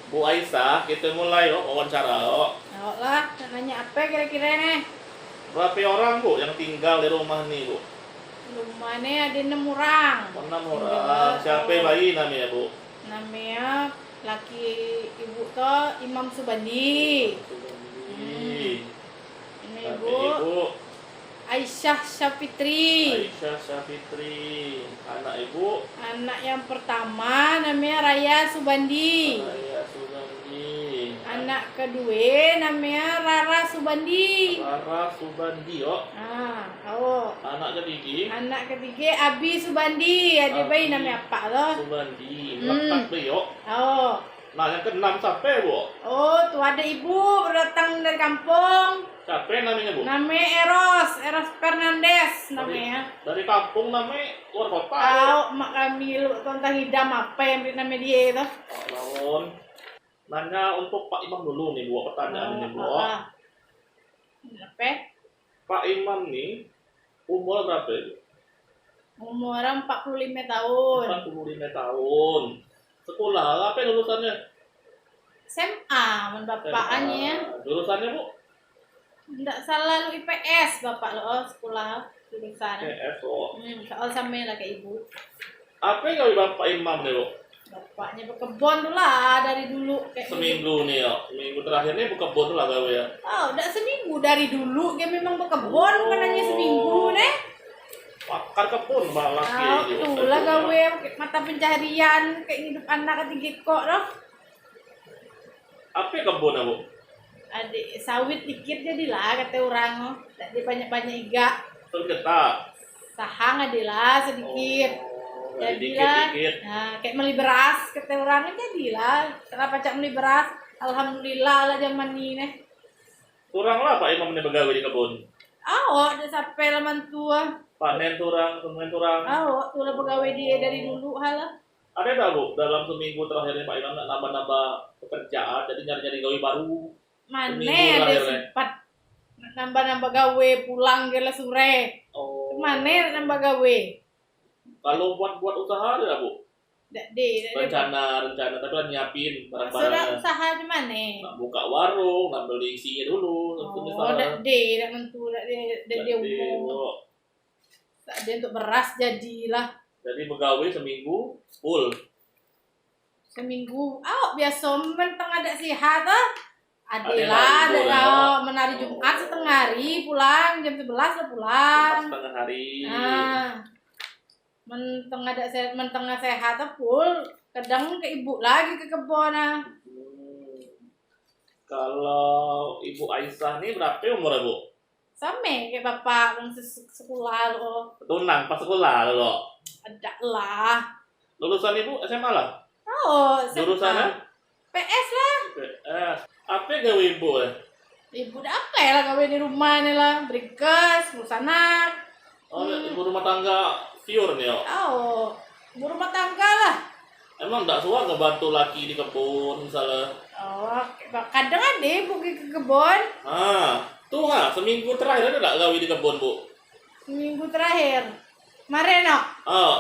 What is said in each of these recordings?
Bu Aisyah, kita mulai yuk wawancara yuk. Tahu lah, nanya apa kira-kira nih? Berapa orang Bu yang tinggal di rumah nih Bu? Rumahnya ada 6 orang. 6 Tinggal, orang. Siapa oh, bayi namanya Bu? namanya laki ibu toh Imam Subandi. Subandi. Ini Tapi ibu Ibu Aisyah Syafitri. Aisyah Syafitri. Anak Ibu Anak yang pertama namanya Raya Subandi. Raya Subandi. Anak kedua namanya Rara Subandi. Rara Subandi yuk. Oh. Anak ketiga Anak ketiga Abi Subandi. Ada bayi Abi namanya apa loh? Subandi. Lengkap yuk. Oh. Nah yang keenam siapa Bu? Oh, tuh ada ibu datang dari kampung. Siapa namanya Bu? Namanya Eros Fernandes namanya. Dari kampung namanya luar kota. Tahu mak kami lu tentang hidam apa yang namanya dia itu? Lawan. Nanya untuk Pak Imam dulu nih Bu, pertanyaan ini Bu. Apa? Pak Imam nih umur berapa Bu? Umur 45 tahun. 45 tahun. Sekolah apa lulusannya? SMA, men bapaknya. Jurusannya Bu? Enggak salah lu IPS bapak lo sekolah jurusan. TSO. Soal sama lah kayak ibu. Apa yang Bapak Imam nih Bu? Bapaknya berkebun tuh lah dari dulu kayak Seminggu nih ya. Seminggu terakhir nih buka kebun lah gawe ya. Oh, udah seminggu dari dulu dia memang berkebun bukan hanya seminggu nih. Pakar kebun malah Tuh lah gawe mata pencaharian kayak hidup anak ketiga kok loh. Apa kebun Bu? Adik sawit dikit jadilah kata orang oh. Jadi banyak-banyak iga. Tergetak. Sahang adilah sedikit. Jadilah. Dikit-dikit. Nah, kayak beli beras kata orang jadilah. Setelah pacak beli beras, alhamdulillah lah zaman ini nih. Kurang lah Pak Imam ini begawe di kebun. Udah sampai laman tua. Panen turang, temuin turang. Tuh lah pegawai dia dari dulu halah. Ada nggak Bu dalam seminggu terakhir ini Pak Imam nambah-nambah pekerjaan, jadi nyari-nyari gawe baru? Mana Seminggu ada terakhir, sifat nambah-nambah gawe pulang gila sore. Oh. Mana nambah gawe? Kalau buat usaha ada nggak Bu? Dak deh. Rencana, tapi kan nyiapin Sudah barang-barang. usaha di mana? Nak buka warung, nak beli isinya dulu. Dak deh, dak mentu, dak dia umum. Dak dia untuk beras jadilah. Jadi begawe seminggu full. Seminggu, biasa mentang ada sihat ah. Adalah, ada menari Jumat setengah hari pulang jam 11 lah pulang. Setengah hari. Mentengah sehat full kadang ke ibu lagi ke kebun Kalau Ibu Aisyah nih berapa umurnya Bu? sama kayak bapak sekolah lo Tunang pas sekolah lo. ada lah Lulusan Ibu SMA lah. jurusannya Jurusannya PS lah PS. Apa gawe Ibu ya? ibu udah apa ya lah gawe di rumah nih lah berikes ngurus anak Ibu rumah tangga pure nih yo. ibu rumah tangga lah. Emang enggak suka ngebantu laki di kebun misalnya? Kadang ada pergi ke kebun. Tuh seminggu terakhir ada enggak gawe di kebun Bu? Minggu terakhir. Kemarin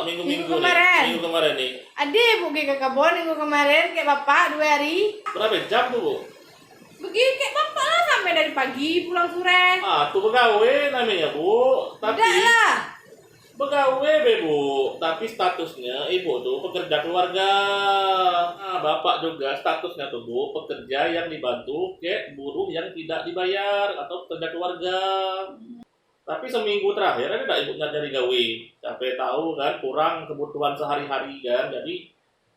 minggu kemarin. Minggu kemarin nih. Ada pergi ke kebun minggu kemarin kayak bapak 2 hari. Berapa jam tuh Bu? Pergi kayak bapak lah sampai dari pagi pulang sore. Tuh begawe namanya Bu. Tapi Udah lah. begawe Bu, tapi statusnya Ibu tuh pekerja keluarga. Bapak juga statusnya tuh Bu, pekerja yang dibantu kayak buruh yang tidak dibayar atau pekerja keluarga. Tapi seminggu terakhir ada nggak Ibu nyari gawe? Sampai tahu kan kurang kebutuhan sehari-hari kan, jadi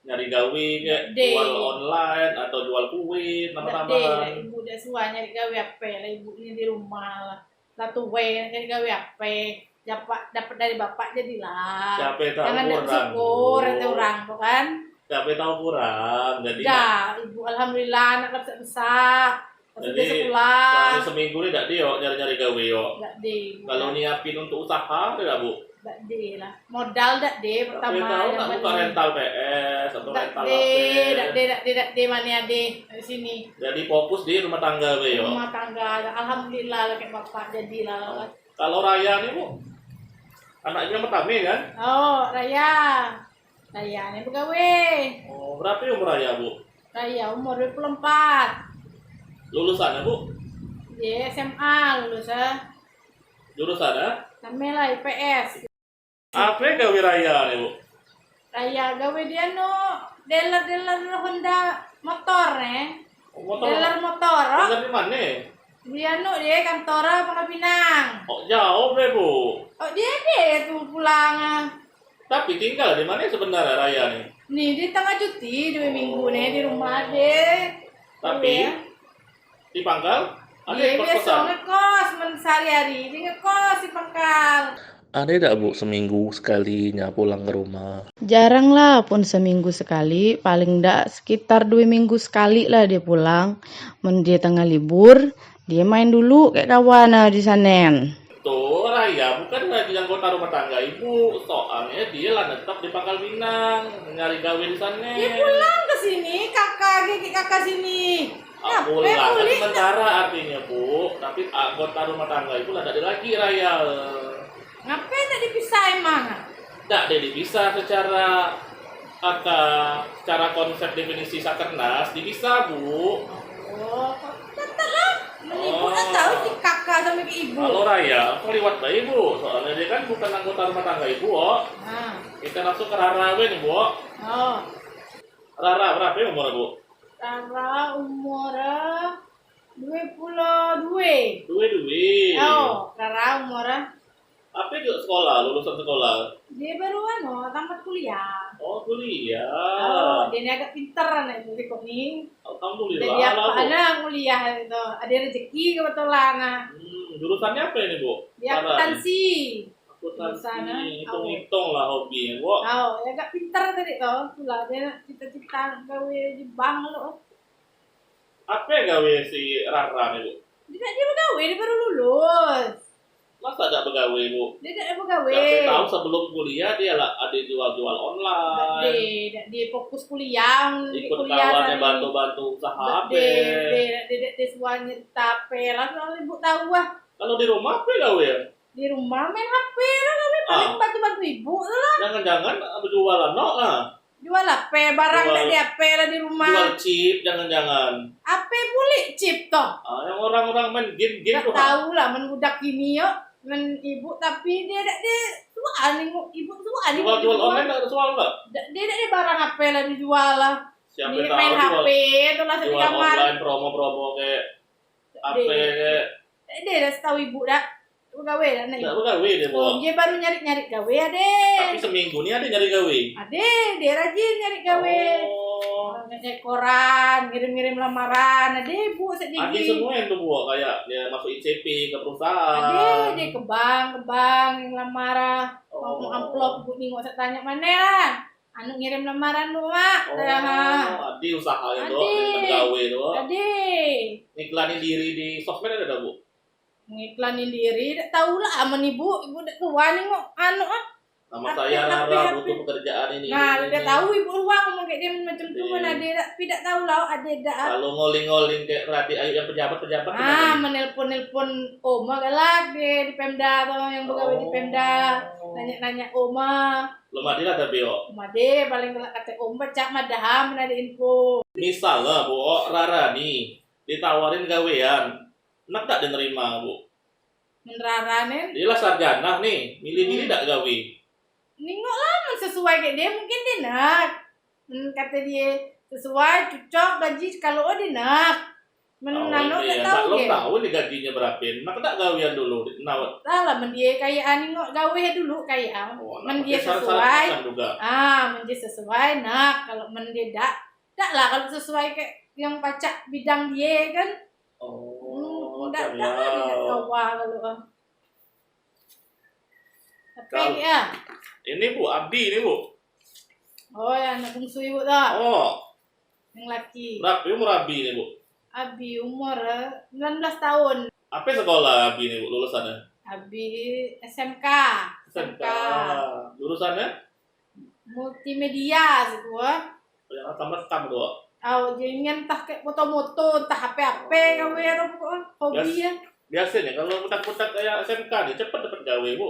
nyari gawe kayak jual online atau jual kue, nambah-nambahan. Ibu udah suah nyari gawe apa lah ibu ini di rumah lah. Satu nyari gawe apa? Dapat dari bapak jadilah. Siapa tahu jangan kurang. Syukur ada orang tuh kan. Siapa tahu kurang. Jadi ibu alhamdulillah anak besar. Jadi sekolah. Seminggu ini tidak dia nyari-nyari gawe yo. Kalau niapin untuk usaha tidak Bu? Tidak lah. Modal tidak pertama. Tapi tahu tak buka rental PS atau rental HP? Tidak mana ada di sini. Jadi fokus di rumah tangga yo. Rumah tangga. Alhamdulillah kayak bapak jadilah. Kalau Raya nih Bu, anaknya pertama kan? Raya. Raya ini pegawai. Berapa umur Raya Bu? Raya umur 24. Lulusannya Bu? Dia SMA lulus Jurusannya? namanya IPS. Apa gawe raya nih Bu? Raya gawe dia dealer Honda motor Oh, motor. dealer motor. Tinggal di mana? Dia kantor Pangkal Pinang. Oh, jauh deh Bu. Oh dia tuh pulang. Tapi tinggal di mana sebenarnya raya nih? Nih di tengah cuti 2 minggu nih di rumah deh. Tapi di Pangkal ada Dia biasa kos-kosan. ngekos sehari-hari. Dia ngekos di Pangkal. Ada tidak Bu seminggu sekalinya pulang ke rumah? Jarang lah pun seminggu sekali, paling enggak sekitar 2 minggu sekali lah dia pulang. Dia tengah libur, dia main dulu kayak kawan di Sanen. Tuh Raya bukan lagi anggota rumah tangga Ibu, soalnya dia lah tetap di Pangkal Pinang nyari gawe di sana. Dia pulang ke sini, kakak sini. Pulang kan sementara artinya Bu, tapi anggota rumah tangga itu lah ada lagi Raya. Ngapain tak dipisah emang? Tidak deh dipisah secara secara konsep definisi sakernas dipisah Bu. Oh, tetap lah. Ibu tak tahu si kakak sama ke ibu. Kalau Raya, keliwat bayi Bu, soalnya dia kan bukan anggota rumah tangga Ibu, oh. Nah. Kita langsung ke Rara nih Bu. Oh. Rara berapa ya umurnya Bu? Rara umur 22. Dua. Oh, Rara umur Apa itu sekolah, lulusan sekolah? dia baru tamat kuliah. Oh, kuliah. Oh, dia ni agak pintar anak itu kok ni. Alhamdulillah. Jadi apa lah, Bu. anak kuliah itu. Ada rezeki kebetulan. Jurusannya apa ini, Bu? Dia Rara? akuntansi. Akuntansi. Hitung-hitung lah hobinya, Bu. Oh, dia agak pintar tadi tuh. Itulah dia cita-cita gawe di bank lo. Apa yang gawe si Rara nih, Bu? Dia bergawe, dia baru lulus. Masa ada pegawai, Bu? Dia tak ada bergawe. Saya tahu sebelum kuliah dia lah ada jual-jual online. Dia fokus kuliah. Ikut kawannya bantu-bantu usaha apa. Dia semuanya tape lah. Kalau ibu tahu Kalau di rumah apa gawe ya? di rumah main HP lah. Paling bantu-bantu ibu lah. Jangan-jangan berjualan no lah. Jual HP, barang tak ada HP lah di rumah. Jual chip, jangan-jangan. HP boleh chip toh. Yang orang-orang main game-game Tak tuh. tahu lah, budak ini ibu tapi dia tuan ibu tuan Jual-jual online tak ada soal nggak? dia ada barang HP lah dijual lah. Siapa Dia tahu main jual, HP tu lah di jual kamar. online promo-promo kayak apa kayak Dia dah tahu ibu dah. Gawe dah nak nggak ibu. gawe deh Bu. Oh, dia baru nyari gawe Tapi ade. seminggu nih ada nyari gawe. Dia rajin nyari gawe. Oh. Nyari koran, ngirim-ngirim lamaran. Ade ibu Adi sedikit. semua yang tuh Bu, kayak dia masuk ICP ke perusahaan. Dia ke bank yang lamaran. Mau amplop ibu ni nggak usah tanya mana lah. Anu ngirim lamaran lu mak. Adi usahanya tuh, Ade. gawe tuh. Ade Iklanin diri di sosmed ada Bu. ngiklanin diri, tak tahu lah aman ibu tak tua nih kok anu Nama HP, saya Rara HP. butuh pekerjaan ini. Nah, ini, dia ini. tahu ibu ruang ngomong kayak dia macam tu Iya. mana dia tidak tahu lah ada Kalau ngoling-ngoling kayak Radi Ayu yang pejabat-pejabat menelpon Oma galak dia di Pemda atau yang begawe di Pemda nanya Oma Lemah dia ada Beo. dia paling galak kata Oma cak madaham ada info Misalnya Bu, Rara nih ditawarin gawean. Enak tak dia nerima Bu? menraranen Dia lah sarjana nih, milih-milih tak gawe. nengok lah sesuai kayak dia mungkin dia nak kata dia sesuai cocok gaji kalau dia nak menanok tak tahu Belum dia tahu nih gajinya berapa. Enak tak gawean dulu. Nawat. lah men dia kayak nengok gawe dulu kayak men dia sesuai juga. men dia sesuai nak kalau men dia tak lah kalau sesuai kayak yang pacak bidang dia kan tak macam lah dia tak kawal kalau tapi ya Ini Bu, Abdi ini Bu. oh ya anak bungsu ibu dah Oh, yang laki berapa umur Abdi ini Bu? Abi umur 19 tahun. Apa sekolah Abdi ini Bu, lulusannya? Abi SMK. SMK. Jurusannya? Multimedia semua. Yang rekam-rekam tuh. Jangan entah kayak foto-foto, entah HP kamu ya hobi ya. Biasanya kalau putak-putak kayak SMK nih cepet dapat gawe Bu.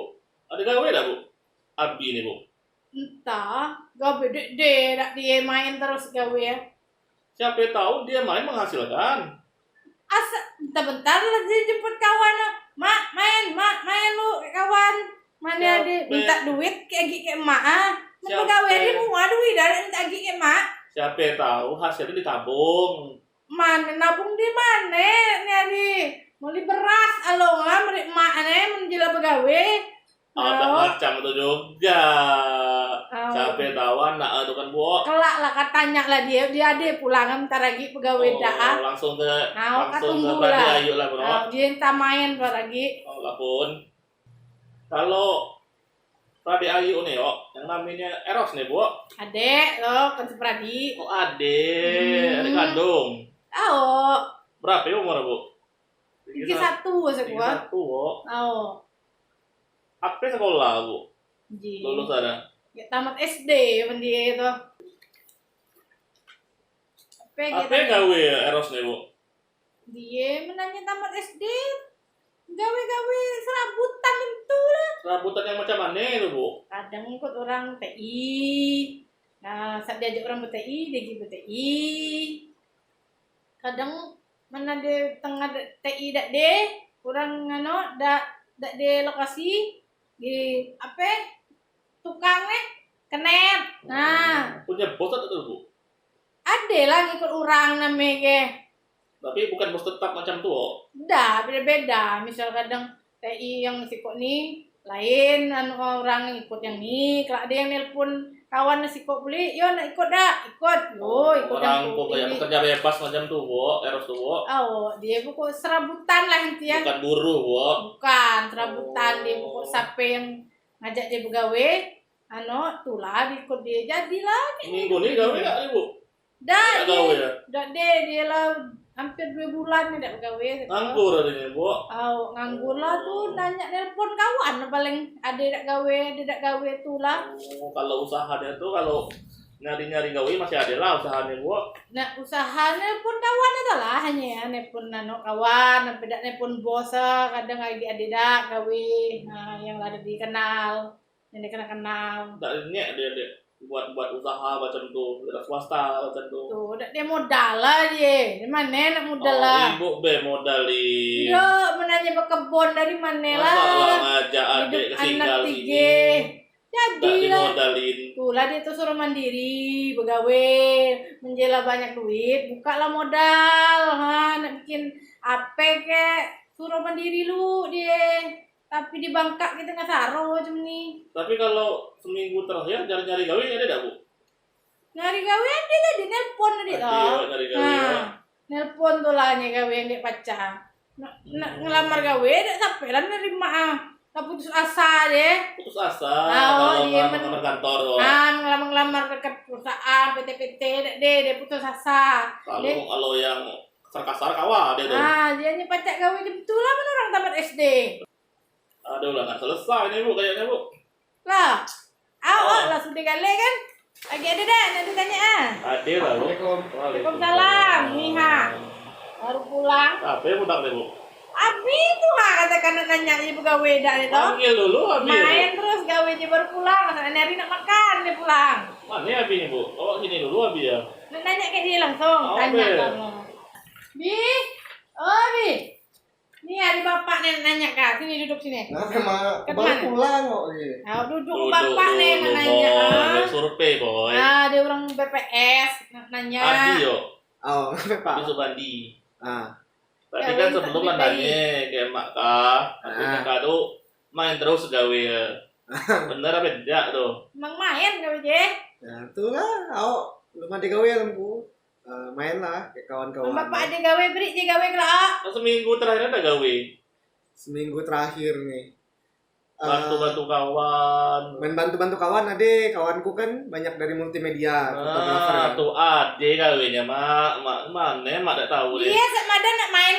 Ada gawe dah Bu? Abdi ini Bu. Entah, gawe dek tak dia main terus gawe ya. Siapa tahu dia main menghasilkan. Asa bentar-bentar lah dia jemput kawan. Mak main lu kawan. Mana dia minta duit kayak emak ah. Siapa? Pegawai dia mau duit dari minta kayak emak. Siapa tahu hasilnya ditabung. Mana nabung di mana nyari beli beras along lah merik emak menjelang pegawai. Ada macam itu juga. Oh. Siapa tahu anak itu kan bu. Kelak lah katanya lah dia ada pulang ntar lagi pegawai dah. Langsung ke Nah, langsung ke tunggu Pradi lah. Ayu lah bro. Dia entah main ntar lagi. Oh lapun. Kalau Pradi Ayu nih yang namanya Eros nih bu. Adek lo kan Pradi. Oh adik kandung. Oh, Berapa ya umur bu? 31 sebuah. 31 bu. Oh, Apa sekolah bu? ji. Lulus ada. Ya tamat SD dia itu. Apa gawe Eros nih bu? Dia menanya tamat SD. Gawe-gawe serabutan itu lah. Serabutan yang macam mana itu bu? Kadang ikut orang TI. Nah, saat diajak orang TI, dia pergi TI. Kadang mana dia tengah TI dak deh, kurang dak de lokasi di apa? Tukangnya kenet. Nah, Punya bos atau bu? ada lah ngikut orang namanya. Tapi bukan bos tetap macam tuh. Dah beda-beda. Misal kadang TI yang sikok nih lain orang ikut yang nih. Kalau ada yang nelpon kawan sikok beli, yo nak ikut dah, ikut. Yo, ikut Orang yang pokoknya pekerja bebas macam tuh bu, Eros tuh bu. Oh, dia pokok serabutan lah intinya. Bukan buruh bu. Bukan serabutan dia pokok siapa yang ngajak dia begawe, tulah ikut dia jadilah. Minggu nih gawe nggak nih bu? Dah Nggak gawe ya? dah dia lah hampir 2 bulan nih dak begawe. Nganggur adanya bu. Oh, nganggur lah tuh nanya nelpon kawan paling ada dak gawe tuh lah. Oh, kalau usahanya tuh kalau nyari gawe masih ada lah usahanya bu. Nah, usaha nelpon kawan itu lah hanya ya nelpon kawan, sampai dak nelpon bos kadang lagi ada dak gawe. Nah, yang ada dikenal, yang dikenal. Tak ini dia buat usaha macam tuh, wira swasta macam tuh. Tuh, dak dia modal lah dia. Di mana nak modal lah? Ibu be modalin. Yo, menanya berkebun dari mana lah? Masa lah ngajak adik Hidup ketinggal anak sini. 3. Tak Jadi lah. dimodalin. Tuh lah dia tuh suruh mandiri, begawe, menjela banyak duit, buka lah modal, nak bikin apa kek, suruh mandiri lu dia. Tapi di Bangka kita nggak saro macam ni. Tapi kalau seminggu terakhir nyari gawe ada tak bu? Nyari gawe ada tadi nelpon tadi Ada toh. nyari gawe. Ya. Nah, nelpon tuh lah nyari gawe yang dia pacar. Nak ngelamar gawe, dak sampai lah nerima ah. Tak putus asa deh. Putus asa Oh, kalau dia ngelamar kantor. Bu. ngelamar ke perusahaan PT-PT dia putus asa. Kalau yang kasar-kasar kawa dia tuh. Dia nya pacak gawe betul lah mana orang tamat SD. Aduh lah nggak selesai nih bu kayaknya bu. Lah. Lah sudah gale kan? Lagi ada dah nanti tanya ah. Ada lah bu. Waalaikumsalam. Nih ha. Baru pulang. Apa yang budak deh bu? Abi tuh ha katakan nak nanya ibu gawe dah ni toh. Panggil dulu Abi. Main terus gawe je baru pulang. Masa hari nak makan dia pulang. Mana Abi nih bu? Oh sini dulu Abi ya. Nak nanya ke dia langsung. Oh, Tanya Be. kamu. Bi. Oh Bi. Ni ada bapak ni nanya kak. Sini duduk sini. Kenapa mak? Ke Baru mana? pulang kok ini. Duduk bapak ni nak nanya. Boy. Survei boy. Dia orang BPS nak nanya. Adi yo. Oh, kenapa Pak? Abi Subandi. Ah, Tadi Ya, kan wes, sebelum tak kan dibeli. nanya kayak mak kak. Akhirnya kak tuh main terus gawe ya. Bener apa tidak tuh? Emang main gawe je. ya itulah. Awak belum ada gawe lembu. Main lah kayak kawan-kawan. Bapak ada gawe beri je gawe kelak. Nah, seminggu terakhir ada gawe. Seminggu terakhir nih. Bantu-bantu kawan. Main bantu-bantu kawan ada. Kawanku kan banyak dari multimedia, fotografer. kan. Tuh ade gawenya mak mana mak tak tahu deh. Iya, sak madan nak main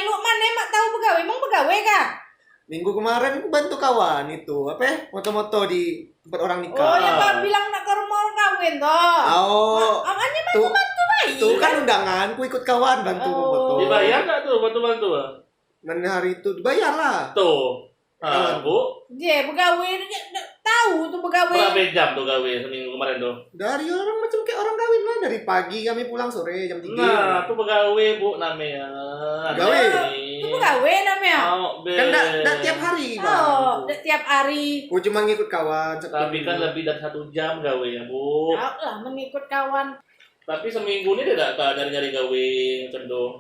lu mana mak tahu begawe. Emang begawe kah? Minggu kemarin aku bantu kawan itu apa? Ya? Moto-moto di tempat orang nikah. Oh, yang Pak bilang nak ke rumah orang kawin toh. Oh, Apanya tuh, bantu baik. tuh kan undangan, aku ikut kawan bantu Oh. foto. Dibayar nggak tuh bantu-bantu? Dan hari itu dibayar lah. Tuh Bu, Dia pegawai dia tahu tuh pegawai. berapa jam tuh gawe seminggu kemarin tuh? Dari orang macam kayak orang kawin lah. Dari pagi kami pulang sore jam 3. Nah, tuh pegawai Bu namanya. Pegawai? Itu pegawai namanya. Oh, be. Kan enggak tiap hari, Bang. Oh, tiap hari. Aku cuma ngikut kawan. Tapi kan lebih dari 1 jam gawe ya Bu. Tahu lah mengikut kawan. Tapi seminggu ini dia tidak nyari-nyari gawe cendong.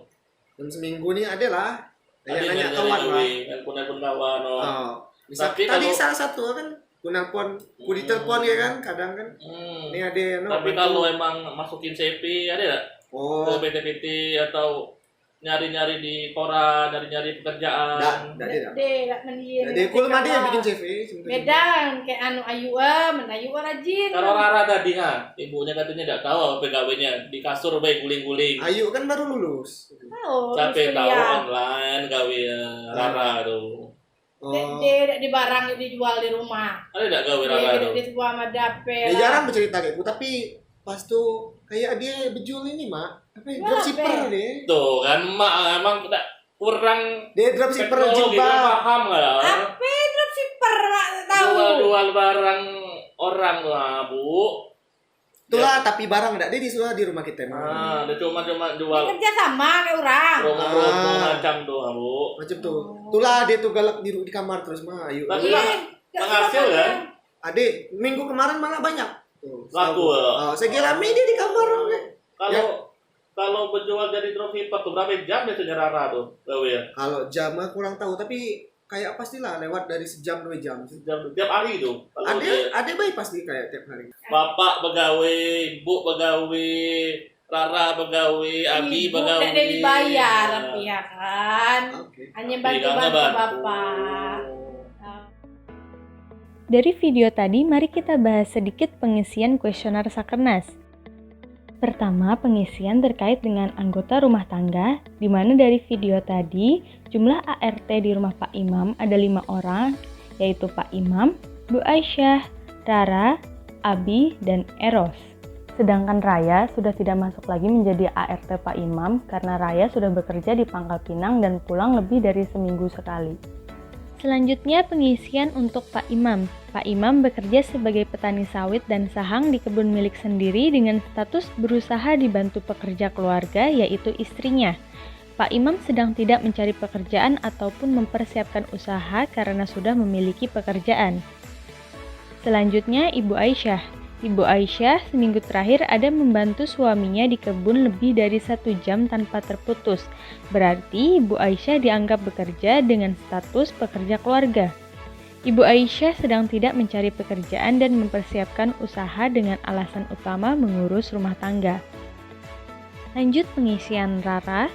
Dan seminggu ini ada lah. Ada Nanya-nanya nyari-nyari kawan gawe, lah. nelpon kawan. Oh. Oh. Misal, Tapi tadi kalau- salah satu kan, ku nelpon, ku ditelepon ya kan, kadang kan. Hmm. Ini ada no, Tapi bantu. kalau emang masukin CV ada nggak? Oh, Ke PT-PT atau nyari-nyari di koran, nyari-nyari pekerjaan. enggak ada. Dia enggak mandiri. Ada ku mah dia yang bikin CV. Beda kayak anu Ayu menayu rajin. Kalau Rara tadi ibunya katanya tidak tahu apa pegawainya di kasur baik guling-guling. Ayu kan baru lulus. Tahu. Capek tahu kuliah. online gawe Rara tuh. Oh. Dia di barang dijual di rumah. Ada tidak gawe Rara Dia tuh? di sebuah madape. Dia jarang bercerita kayak ku, tapi pas tuh kayak dia bejul ini, Mak. Apa ya? Wah, Dropshipper Be. dia. Tuh kan mak emang tidak kurang Dia dropshipper teknologi, jilbab. paham nggak ya? Apa dropshipper nggak tahu. Jual-jual barang orang lah Bu. Itulah, tapi barang enggak dia disuruh di rumah kita, Mak. Nah, dia cuma Dia jual kerja sama kayak orang. promo-promo Ah. macam tuh Bu. Macam tuh. Itulah dia tuh galak di kamar terus, Mak. Ayu. Tapi Iya, lah, nggak penghasil suka kan? Adik, minggu kemarin malah banyak. Tuh, Laku, tahu. ya? Oh, saya kira dia di kamar. Kalau berjual jadi dropshipper tuh berapa jam biasanya Rara tuh gawe ya? Kalau jam mah kurang tahu, tapi kayak pastilah lewat dari sejam 2 jam. Jam tiap hari tuh. Kalau dia- Ada baik pasti kayak tiap hari. Bapak pegawai, Ibu pegawai, Rara pegawai, Abi Ibu pegawai. tidak dibayar tapi ya kan. Oke. Hanya Tapi nggak bantu-bantu ngebantu. bapak. Dari video tadi, mari kita bahas sedikit pengisian kuesioner Sakernas. Pertama, pengisian terkait dengan anggota rumah tangga, di mana dari video tadi, jumlah ART di rumah Pak Imam ada 5 orang, yaitu Pak Imam, Bu Aisyah, Rara, Abi, dan Eros. Sedangkan Raya sudah tidak masuk lagi menjadi ART Pak Imam karena Raya sudah bekerja di Pangkal Pinang dan pulang lebih dari seminggu sekali. Selanjutnya pengisian untuk Pak Imam. Pak Imam bekerja sebagai petani sawit dan sahang di kebun milik sendiri dengan status berusaha dibantu pekerja keluarga yaitu istrinya. Pak Imam sedang tidak mencari pekerjaan ataupun mempersiapkan usaha karena sudah memiliki pekerjaan. Selanjutnya Ibu Aisyah. Ibu Aisyah seminggu terakhir ada membantu suaminya di kebun lebih dari 1 jam tanpa terputus. Berarti Ibu Aisyah dianggap bekerja dengan status pekerja keluarga. Ibu Aisyah sedang tidak mencari pekerjaan dan mempersiapkan usaha dengan alasan utama mengurus rumah tangga. Lanjut pengisian Rara.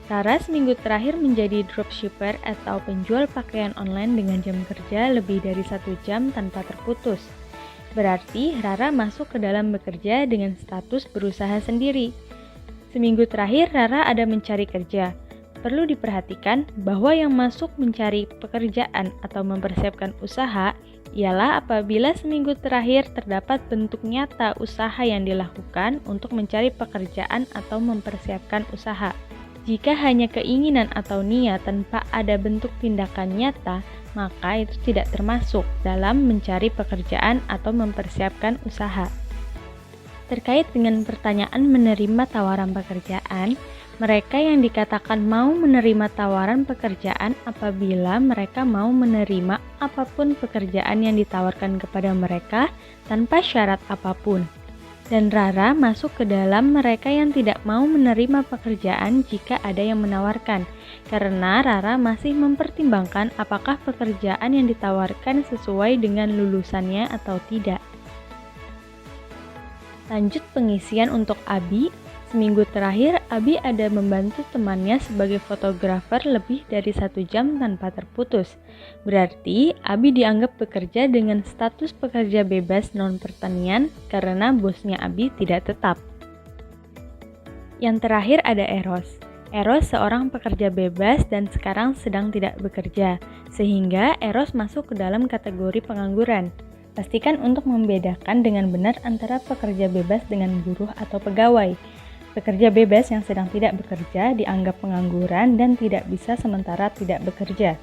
Rara seminggu terakhir menjadi dropshipper atau penjual pakaian online dengan jam kerja lebih dari 1 jam tanpa terputus. Berarti Rara masuk ke dalam bekerja dengan status berusaha sendiri. Seminggu terakhir Rara ada mencari kerja. Perlu diperhatikan bahwa yang masuk mencari pekerjaan atau mempersiapkan usaha ialah apabila seminggu terakhir terdapat bentuk nyata usaha yang dilakukan untuk mencari pekerjaan atau mempersiapkan usaha. Jika hanya keinginan atau niat tanpa ada bentuk tindakan nyata, maka itu tidak termasuk dalam mencari pekerjaan atau mempersiapkan usaha. Terkait dengan pertanyaan menerima tawaran pekerjaan, mereka yang dikatakan mau menerima tawaran pekerjaan apabila mereka mau menerima apapun pekerjaan yang ditawarkan kepada mereka tanpa syarat apapun. Dan Rara masuk ke dalam mereka yang tidak mau menerima pekerjaan jika ada yang menawarkan, karena Rara masih mempertimbangkan apakah pekerjaan yang ditawarkan sesuai dengan lulusannya atau tidak. Lanjut pengisian untuk Abi. Seminggu terakhir, Abi ada membantu temannya sebagai fotografer lebih dari 1 jam tanpa terputus. Berarti, Abi dianggap bekerja dengan status pekerja bebas non-pertanian karena bosnya Abi tidak tetap. Yang terakhir ada Eros. Eros seorang pekerja bebas dan sekarang sedang tidak bekerja, sehingga Eros masuk ke dalam kategori pengangguran. Pastikan untuk membedakan dengan benar antara pekerja bebas dengan buruh atau pegawai. Pekerja bebas yang sedang tidak bekerja dianggap pengangguran dan tidak bisa sementara tidak bekerja.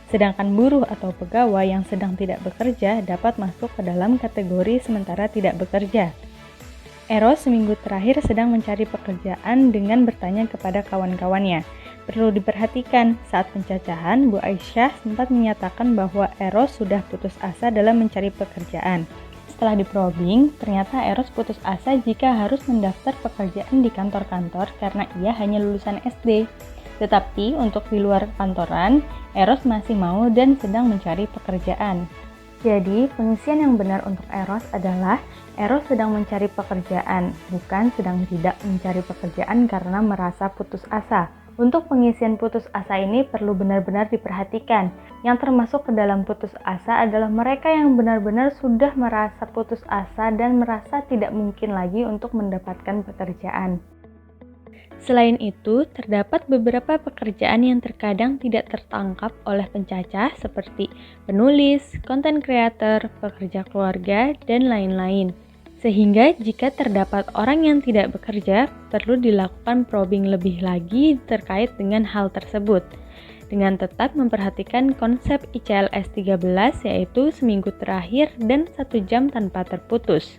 Sedangkan buruh atau pegawai yang sedang tidak bekerja dapat masuk ke dalam kategori sementara tidak bekerja. Eros seminggu terakhir sedang mencari pekerjaan dengan bertanya kepada kawan-kawannya. Perlu diperhatikan, saat pencacahan, Bu Aisyah sempat menyatakan bahwa Eros sudah putus asa dalam mencari pekerjaan. Setelah diprobing, ternyata Eros putus asa jika harus mendaftar pekerjaan di kantor-kantor karena ia hanya lulusan SD. Tetapi untuk di luar kantoran, Eros masih mau dan sedang mencari pekerjaan. Jadi, pengisian yang benar untuk Eros adalah Eros sedang mencari pekerjaan, bukan sedang tidak mencari pekerjaan karena merasa putus asa. Untuk pengisian putus asa ini perlu benar-benar diperhatikan. Yang termasuk ke dalam putus asa adalah mereka yang benar-benar sudah merasa putus asa dan merasa tidak mungkin lagi untuk mendapatkan pekerjaan. Selain itu, terdapat beberapa pekerjaan yang terkadang tidak tertangkap oleh pencacah seperti penulis, konten kreator, pekerja keluarga, dan lain-lain. Sehingga jika terdapat orang yang tidak bekerja, perlu dilakukan probing lebih lagi terkait dengan hal tersebut. Dengan tetap memperhatikan konsep ICLS 13 yaitu seminggu terakhir dan 1 jam tanpa terputus.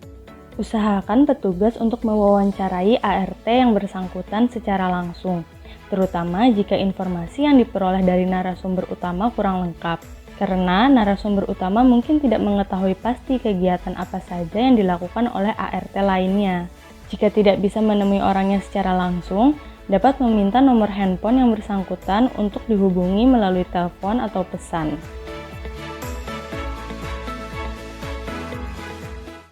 Usahakan petugas untuk mewawancarai ART yang bersangkutan secara langsung, terutama jika informasi yang diperoleh dari narasumber utama kurang lengkap, karena narasumber utama mungkin tidak mengetahui pasti kegiatan apa saja yang dilakukan oleh ART lainnya. Jika tidak bisa menemui orangnya secara langsung, dapat meminta nomor handphone yang bersangkutan untuk dihubungi melalui telepon atau pesan.